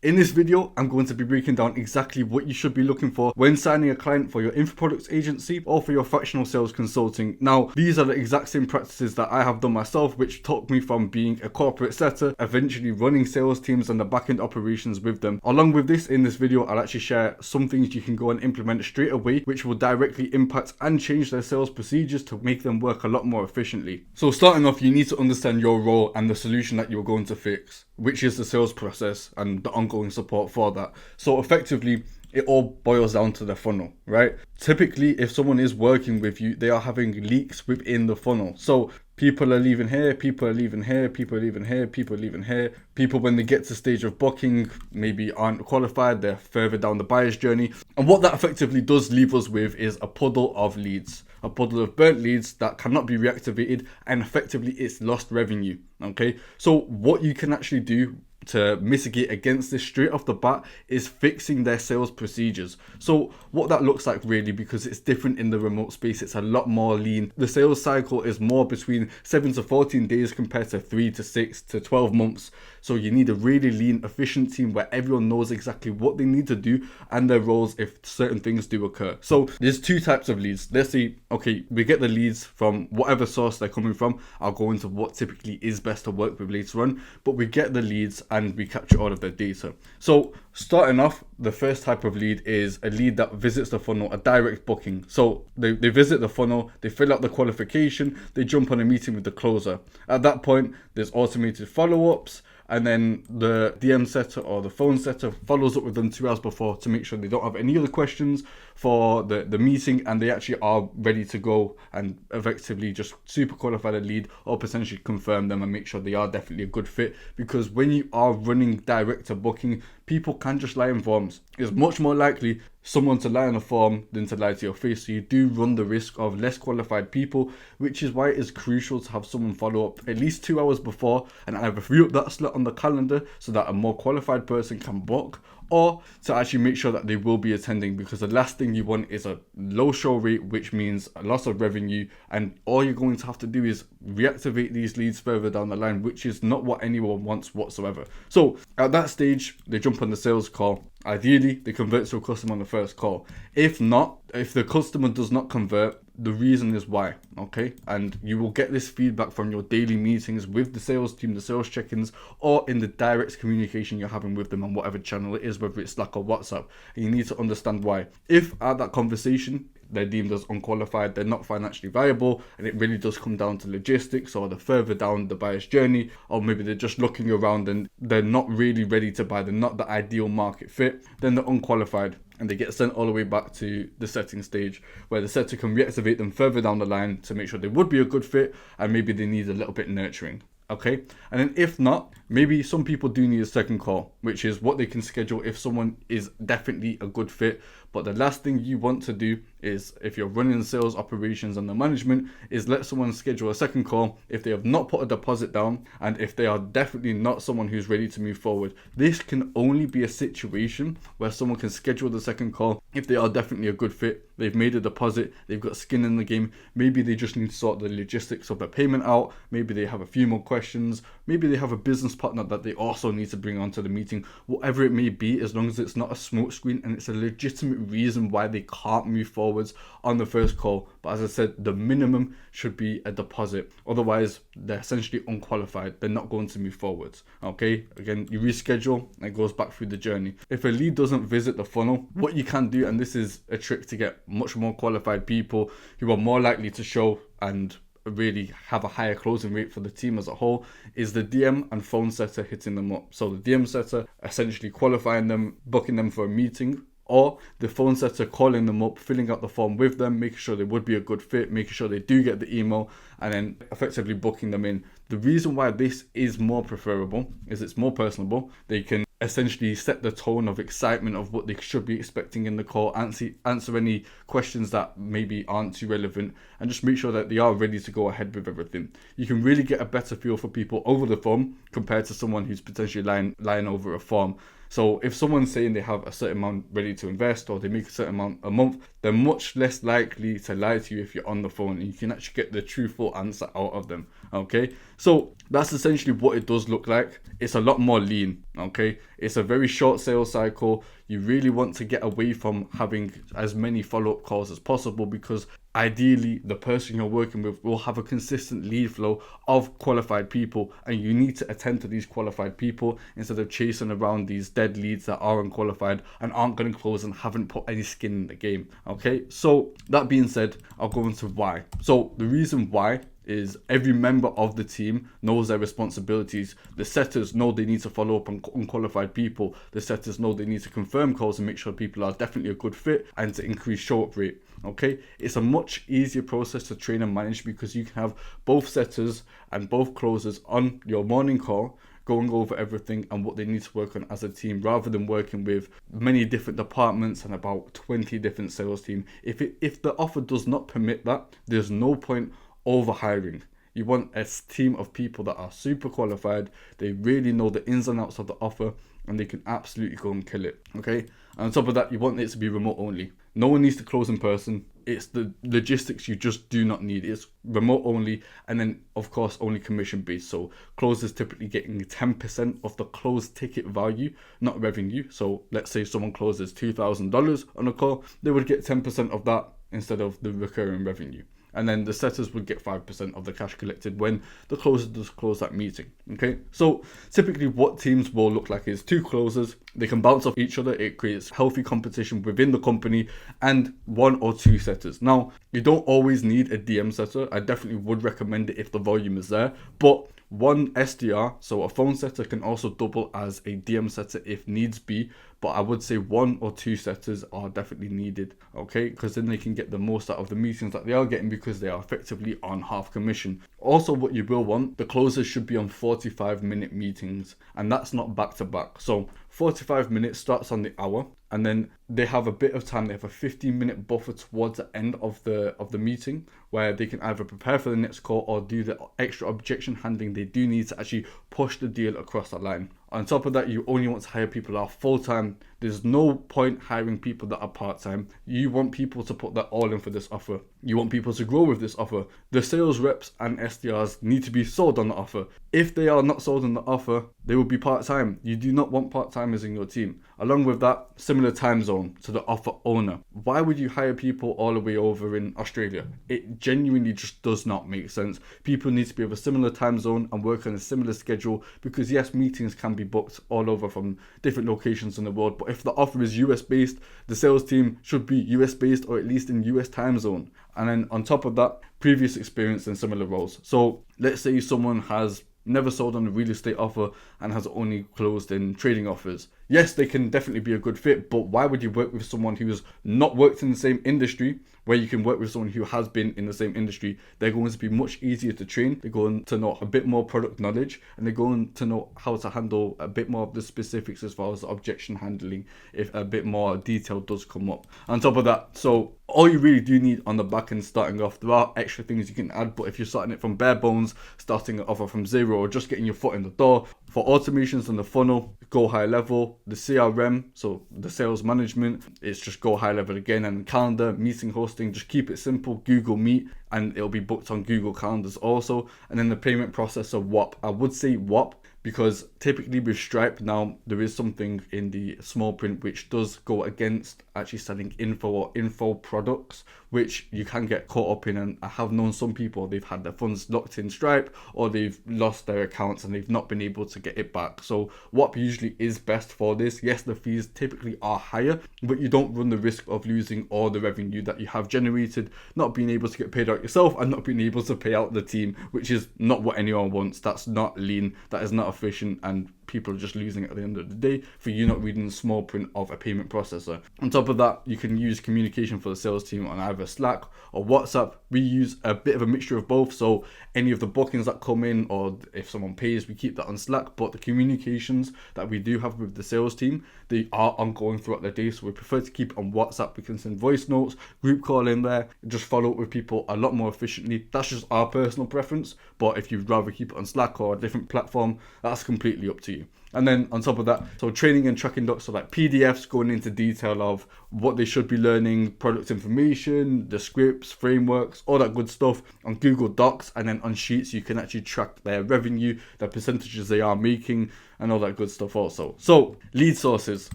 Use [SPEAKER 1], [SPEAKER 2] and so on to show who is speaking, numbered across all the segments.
[SPEAKER 1] In this video, I'm going to be breaking down exactly what you should be looking for when signing a client for your info products agency or for your fractional sales consulting. Now, these are the exact same practices that I have done myself, which took me from being a corporate setter, eventually running sales teams and the back-end operations with them. Along with this, in this video, I'll actually share some things you can go and implement straight away, which will directly impact and change their sales procedures to make them work a lot more efficiently. So starting off, you need to understand your role and the solution that you're going to fix, which is the sales process and the ongoing support for that. So effectively, it all boils down to the funnel, right? Typically, if someone is working with you, they are having leaks within the funnel. So people are leaving here, people are leaving here, people are leaving here, people are leaving here. People, when they get to the stage of booking, maybe aren't qualified, they're further down the buyer's journey. And what that effectively does leave us with is a puddle of leads. A puddle of burnt leads that cannot be reactivated, and effectively it's lost revenue. Okay, so what you can actually do to mitigate against this straight off the bat is fixing their sales procedures. So what that looks like really, because it's different in the remote space, it's a lot more lean. The sales cycle is more between 7 to 14 days compared to 3 to 6 to 12 months. So you need a really lean, efficient team where everyone knows exactly what they need to do and their roles if certain things do occur. So there's two types of leads. Let's say, okay, we get the leads from whatever source they're coming from. I'll go into what typically is best to work with later on, but we get the leads and we capture all of their data. So starting off, the first type of lead is a lead that visits the funnel, a direct booking. So they visit the funnel, they fill out the qualification, they jump on a meeting with the closer. At that point, there's automated follow-ups, and then the DM setter or the phone setter follows up with them 2 hours before to make sure they don't have any other questions for the meeting, and they actually are ready to go and effectively just super qualify the lead or potentially confirm them and make sure they are definitely a good fit. Because when you are running direct to booking, people can just lie in forms. It's much more likely someone to lie on a form than to lie to your face. So you do run the risk of less qualified people, which is why it is crucial to have someone follow up at least 2 hours before and either free up that slot on the calendar so that a more qualified person can book, or to actually make sure that they will be attending, because the last thing you want is a low show rate, which means a loss of revenue, and all you're going to have to do is reactivate these leads further down the line, which is not what anyone wants whatsoever. So at that stage, they jump on the sales call. Ideally, they convert to a customer on the first call. If not, if the customer does not convert, the reason is why, okay? And you will get this feedback from your daily meetings with the sales team, the sales check-ins, or in the direct communication you're having with them on whatever channel it is, whether it's Slack or WhatsApp. And you need to understand why. If at that conversation, they're deemed as unqualified, they're not financially viable, and it really does come down to logistics, or they're further down the buyer's journey, or maybe they're just looking around and they're not really ready to buy, they're not the ideal market fit, then they're unqualified and they get sent all the way back to the setting stage, where the setter can reactivate them further down the line to make sure they would be a good fit, and maybe they need a little bit nurturing. Okay, and then if not, maybe some people do need a second call, which is what they can schedule if someone is definitely a good fit. But the last thing you want to do is, if you're running sales operations and the management, is let someone schedule a second call if they have not put a deposit down and if they are definitely not someone who's ready to move forward. This can only be a situation where someone can schedule the second call if they are definitely a good fit, they've made a deposit, they've got skin in the game. Maybe they just need to sort the logistics of the payment out, maybe they have a few more questions, maybe they have a business partner that they also need to bring onto the meeting. Whatever it may be, as long as it's not a smokescreen and it's a legitimate reason why they can't move forwards on the first call. But as I said, the minimum should be a deposit, otherwise they're essentially unqualified, they're not going to move forwards. Okay, again, you reschedule and it goes back through the journey. If a lead doesn't visit the funnel, what you can do, and this is a trick to get much more qualified people who are more likely to show and really have a higher closing rate for the team as a whole, is the DM and phone setter hitting them up. So the DM setter essentially qualifying them, booking them for a meeting, or the phone setter calling them up, filling out the form with them, making sure they would be a good fit, making sure they do get the email, and then effectively booking them in. The reason why this is more preferable is it's more personable. They can essentially set the tone of excitement of what they should be expecting in the call, answer any questions that maybe aren't too relevant, and just make sure that they are ready to go ahead with everything. You can really get a better feel for people over the phone compared to someone who's potentially lying over a form. So if someone's saying they have a certain amount ready to invest, or they make a certain amount a month, they're much less likely to lie to you if you're on the phone and you can actually get the truthful answer out of them. Okay, so that's essentially what it does look like. It's a lot more lean. Okay, It's a very short sales cycle. You really want to get away from having as many follow-up calls as possible, because ideally the person you're working with will have a consistent lead flow of qualified people, and you need to attend to these qualified people instead of chasing around these dead leads that are unqualified and aren't going to close and haven't put any skin in the game. Okay, so that being said, I'll go into why. So the reason why is every member of the team knows their responsibilities. The setters know they need to follow up on unqualified people. The setters know they need to confirm calls and make sure people are definitely a good fit and to increase show-up rate. Okay, it's a much easier process to train and manage because you can have both setters and both closers on your morning call going over everything and what they need to work on as a team, rather than working with many different departments and about 20 different sales teams. If the offer does not permit that, there's no point over hiring. You want a team of people that are super qualified. They really know the ins and outs of the offer and they can absolutely go and kill it. Okay, and on top of that, you want it to be remote only. No one needs to close in person. It's the logistics you just do not need. It's remote only, and then of course only commission based. So closers typically getting 10% of the closed ticket value, not revenue. So let's say someone closes $2,000 on a call, they would get 10% of that instead of the recurring revenue. And then the setters would get 5% of the cash collected when the closer does close that meeting. Okay, so typically what teams will look like is 2 closers. They can bounce off each other. It creates healthy competition within the company, and 1 or 2 setters. Now, you don't always need a DM setter. I definitely would recommend it if the volume is there, but 1 SDR, so a phone setter, can also double as a DM setter if needs be, but I would say 1 or 2 setters are definitely needed, okay, because then they can get the most out of the meetings that they are getting because they are effectively on half commission. Also, what you will want, the closers should be on 45-minute meetings, and that's not back to back. So 45 minutes starts on the hour, and then they have a bit of time. They have a 15-minute buffer towards the end of the meeting where they can either prepare for the next call or do the extra objection handling they do need to actually push the deal across the line. On top of that, you only want to hire people that are full-time. There's no point hiring people that are part-time. You want people to put their all in for this offer. You want people to grow with this offer. The sales reps and SDRs need to be sold on the offer. If they are not sold on the offer, they will be part-time. You do not want part-timers in your team. Along with that, similar time zone to the offer owner. Why would you hire people all the way over in Australia? It genuinely just does not make sense. People need to be of a similar time zone and work on a similar schedule, because yes, meetings can be booked all over from different locations in the world, but if the offer is US based, the sales team should be US based or at least in US time zone. And then on top of that, previous experience in similar roles. So let's say someone has never sold on a real estate offer and has only closed in trading offers. Yes, they can definitely be a good fit, but why would you work with someone who's not worked in the same industry where you can work with someone who has been in the same industry? They're going to be much easier to train. They're going to know a bit more product knowledge, and they're going to know how to handle a bit more of the specifics as far as objection handling if a bit more detail does come up. On top of that, so all you really do need on the back end starting off, there are extra things you can add, but if you're starting it from bare bones, starting an offer from zero, or just getting your foot in the door, for automations on the funnel, go high level. The CRM, so the sales management, it's just go high level again. And calendar, meeting hosting, just keep it simple. Google Meet, and it'll be booked on Google Calendars also. And then the payment processor, WAP. I would say WAP because typically with Stripe now, there is something in the small print which does go against actually selling info or info products, which you can get caught up in. And I have known some people, they've had their funds locked in Stripe or they've lost their accounts and they've not been able to get it back. So WAP usually is best for this. Yes, the fees typically are higher, but you don't run the risk of losing all the revenue that you have generated, not being able to get paid out yourself and not being able to pay out the team, which is not what anyone wants. That's not lean, that is not efficient, and people are just losing at the end of the day for you not reading the small print of a payment processor. On top of that, you can use communication for the sales team on either Slack or WhatsApp. We use a bit of a mixture of both, so any of the bookings that come in or if someone pays, we keep that on Slack, but the communications that we do have with the sales team, they are ongoing throughout the day, so we prefer to keep it on WhatsApp. We can send voice notes, group call in there, just follow up with people a lot more efficiently. That's just our personal preference, but if you'd rather keep it on Slack or a different platform, that's completely up to you. And then on top of that, so training and tracking docs, so like PDFs going into detail of what they should be learning, product information, the scripts, frameworks, all that good stuff on Google Docs. And then on Sheets, you can actually track their revenue, the percentages they are making, and all that good stuff also. So lead sources.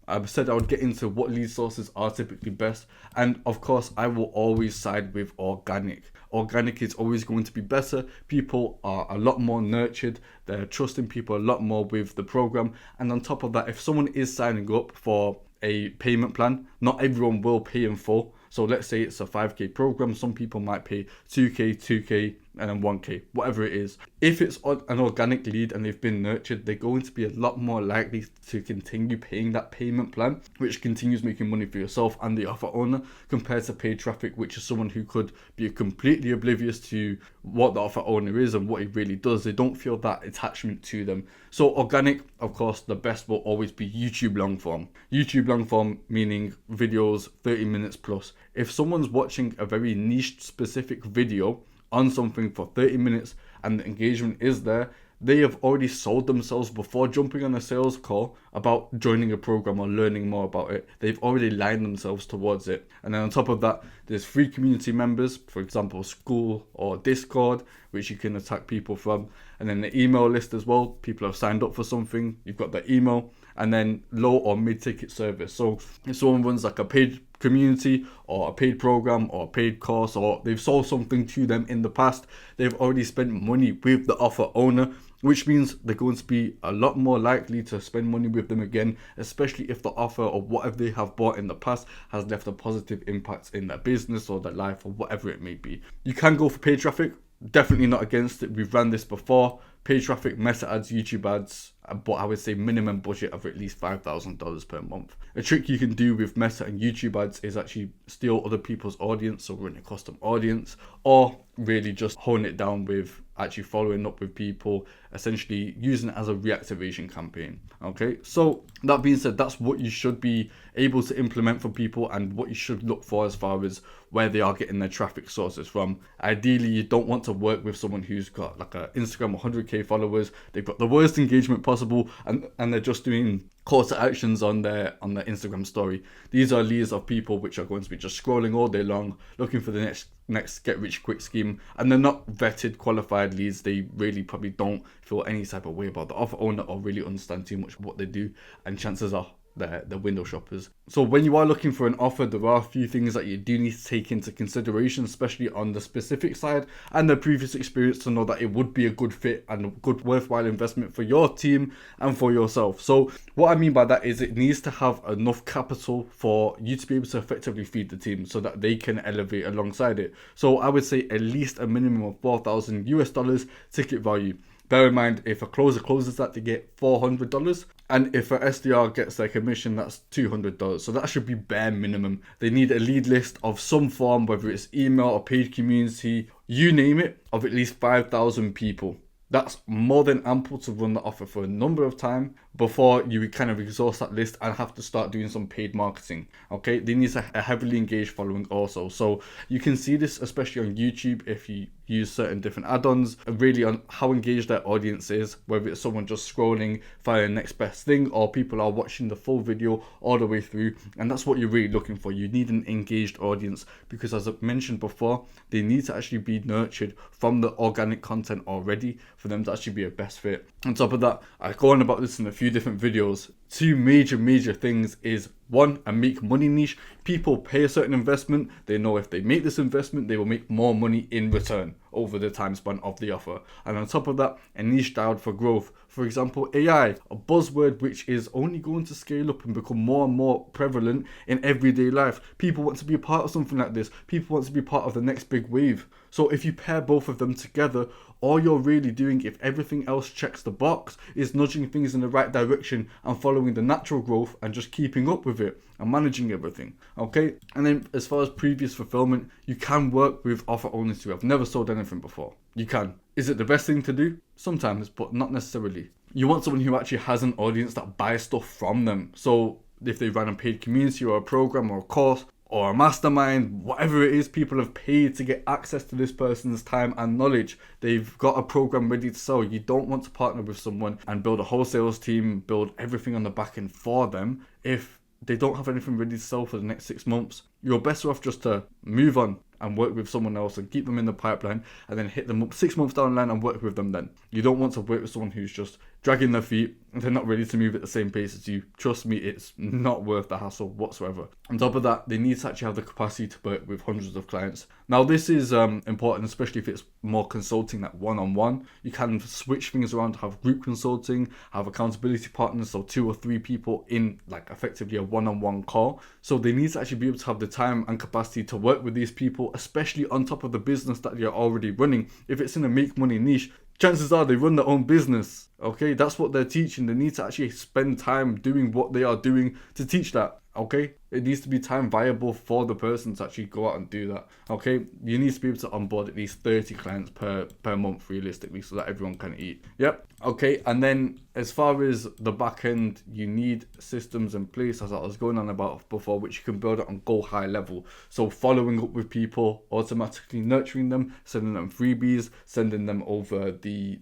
[SPEAKER 1] I said I would get into what lead sources are typically best, and of course I will always side with organic. Organic is always going to be better. People are a lot more nurtured. They're trusting people a lot more with the program. And on top of that, if someone is signing up for a payment plan, not everyone will pay in full. So let's say it's a 5k program. Some people might pay 2k, 2k, and then 1k, whatever it is. If it's an organic lead and they've been nurtured, they're going to be a lot more likely to continue paying that payment plan, which continues making money for yourself and the offer owner, compared to paid traffic, which is someone who could be completely oblivious to what the offer owner is and what he really does. They don't feel that attachment to them. So organic, of course, the best will always be YouTube long form. YouTube long form meaning videos 30 minutes plus. If someone's watching a very niche specific video on something for 30 minutes and the engagement is there, they have already sold themselves before jumping on a sales call about joining a program or learning more about it. They've already lined themselves towards it. And then on top of that, there's free community members, for example, school or Discord, which you can attack people from. And then the email list as well. People have signed up for something, you've got the email. And then low or mid ticket service. So if someone runs like a paid community or a paid program or a paid course, or they've sold something to them in the past, they've already spent money with the offer owner, which means they're going to be a lot more likely to spend money with them again, especially if the offer or whatever they have bought in the past has left a positive impact in their business or their life or whatever it may be. You can go for paid traffic. Definitely not against it. We've ran this before. Paid traffic, Meta ads, YouTube ads, but I would say minimum budget of at least $5,000 per month. A trick you can do with Meta and YouTube ads is actually steal other people's audience, so run a custom audience, or really just hone it down with actually following up with people, essentially using it as a reactivation campaign. Okay, so that being said, that's what you should be able to implement for people and what you should look for as far as where they are getting their traffic sources from. Ideally, you don't want to work with someone who's got like a Instagram 100k followers, they've got the worst engagement possible, and they're just doing call to actions on their Instagram story. These are leads of people which are going to be just scrolling all day long, looking for the next get rich quick scheme, and they're not vetted, qualified leads. They really probably don't feel any type of way about the offer owner or really understand too much what they do, and chances are they're window shoppers. So when you are looking for an offer, there are a few things that you do need to take into consideration, especially on the specific side and the previous experience, to know that it would be a good fit and a good worthwhile investment for your team and for yourself. So what I mean by that is it needs to have enough capital for you to be able to effectively feed the team so that they can elevate alongside it. So I would say at least a minimum of $4,000 ticket value. Bear in mind, if a closer closes that, they get $400. And if a SDR gets their commission, that's $200. So that should be bare minimum. They need a lead list of some form, whether it's email or paid community, you name it, of at least 5,000 people. That's more than ample to run the offer for a number of time before you kind of exhaust that list and have to start doing some paid marketing. Okay, they need a heavily engaged following also. So you can see this especially on YouTube if you use certain different add-ons, really on how engaged their audience is, whether it's someone just scrolling, finding the next best thing, or people are watching the full video all the way through. And that's what you're really looking for. You need an engaged audience because, as I mentioned before, they need to actually be nurtured from the organic content already for them to actually be a best fit. On top of that, I go on about this in a few different videos. Two major things is, one, a make money niche. People pay a certain investment. They know if they make this investment, they will make more money in return over the time span of the offer. And on top of that, a niche dialed for growth. For example, AI, a buzzword which is only going to scale up and become more and more prevalent in everyday life. People want to be a part of something like this. People want to be part of the next big wave. So if you pair both of them together, all you're really doing, if everything else checks the box, is nudging things in the right direction and following the natural growth and just keeping up with it and managing everything. Okay, and then as far as previous fulfillment, you can work with offer owners who have never sold anything before. You can. Is it the best thing to do? Sometimes, but not necessarily. You want someone who actually has an audience that buys stuff from them. So if they run a paid community or a program or a course or a mastermind, whatever it is, people have paid to get access to this person's time and knowledge. They've got a program ready to sell. You don't want to partner with someone and build a whole sales team, build everything on the back end for them if they don't have anything ready to sell for the next 6 months. You're better off just to move on and work with someone else and keep them in the pipeline and then hit them up 6 months down the line and work with them then. You don't want to work with someone who's just dragging their feet and they're not ready to move at the same pace as you. Trust me, it's not worth the hassle whatsoever. On top of that, they need to actually have the capacity to work with hundreds of clients. Now, this is important, especially if it's more consulting, like one-on-one. You can switch things around to have group consulting, have accountability partners, so 2 or 3 people in like effectively a one-on-one call. So they need to actually be able to have the time and capacity to work with these people, especially on top of the business that you're already running. If it's in a make money niche, chances are they run their own business. Okay, that's what they're teaching. They need to actually spend time doing what they are doing to teach that. Okay, it needs to be time viable for the person to actually go out and do that. Okay, you need to be able to onboard at least 30 clients per month realistically, so that everyone can eat. Yep. Okay, and then as far as the back end, you need systems in place, as I was going on about before, which you can build it on go high level. So following up with people, automatically nurturing them, sending them freebies, sending them over the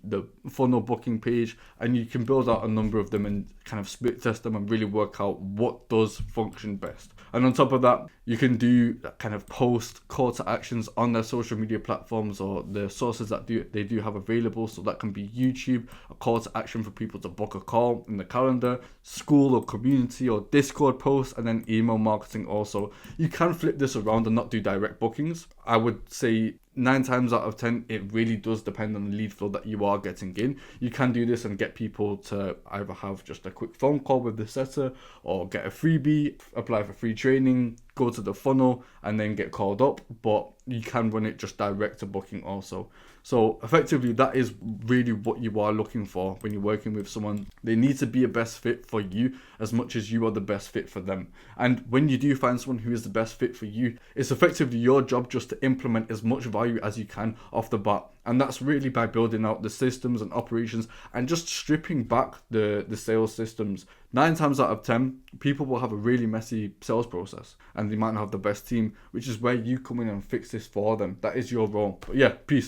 [SPEAKER 1] funnel booking page, and you can build out a number of them and kind of split test them and really work out what does function best. And on top of that, you can do kind of post call to actions on their social media platforms or the sources that they do have available. So that can be YouTube, a call to action for people to book a call in the calendar, school or community or Discord posts, and then email marketing also. You can flip this around and not do direct bookings. I would say 9 times out of 10, it really does depend on the lead flow that you are getting in. You can do this and get people to either have just a quick phone call with the setter or get a freebie, apply for free training, go to the funnel and then get called up, but you can run it just direct to booking also. So effectively, that is really what you are looking for when you're working with someone. They need to be a best fit for you as much as you are the best fit for them. And when you do find someone who is the best fit for you, it's effectively your job just to implement as much value as you can off the bat. And that's really by building out the systems and operations and just stripping back the sales systems. 9 times out of 10, people will have a really messy sales process and they might not have the best team, which is where you come in and fix this for them. That is your role. But yeah, peace.